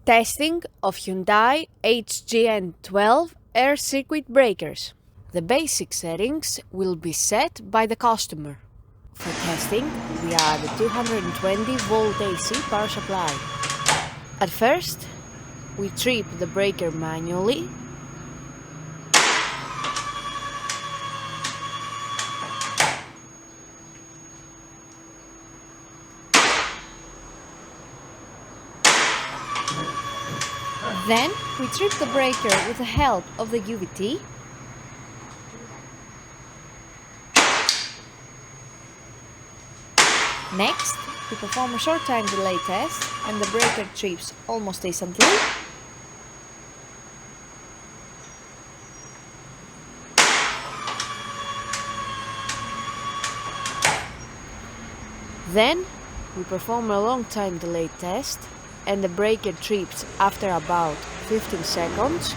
Testing of Hyundai HGN12 air circuit breakers. The basic settings will be set by the customer. For testing, we add a 220-volt AC power supply. At first, we trip the breaker manually. Then we trip the breaker with the help of the UVT. Next, we perform a short time delay test and the breaker trips almost instantly. Then, we perform a long time delay test and the breaker trips after about 15 seconds.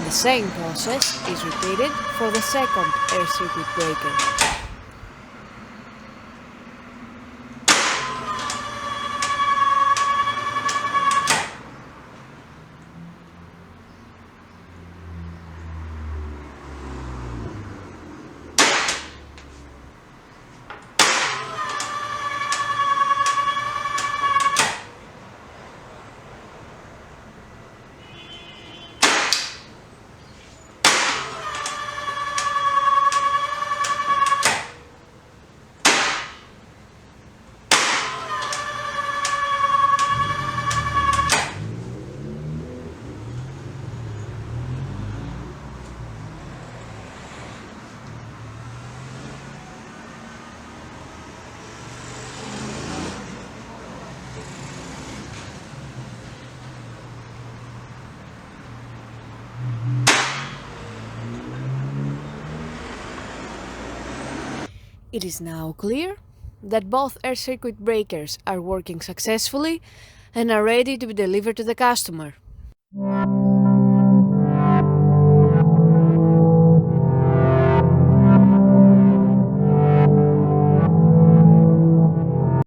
The same process is repeated for the second air circuit breaker. It is now clear that both air circuit breakers are working successfully and are ready to be delivered to the customer.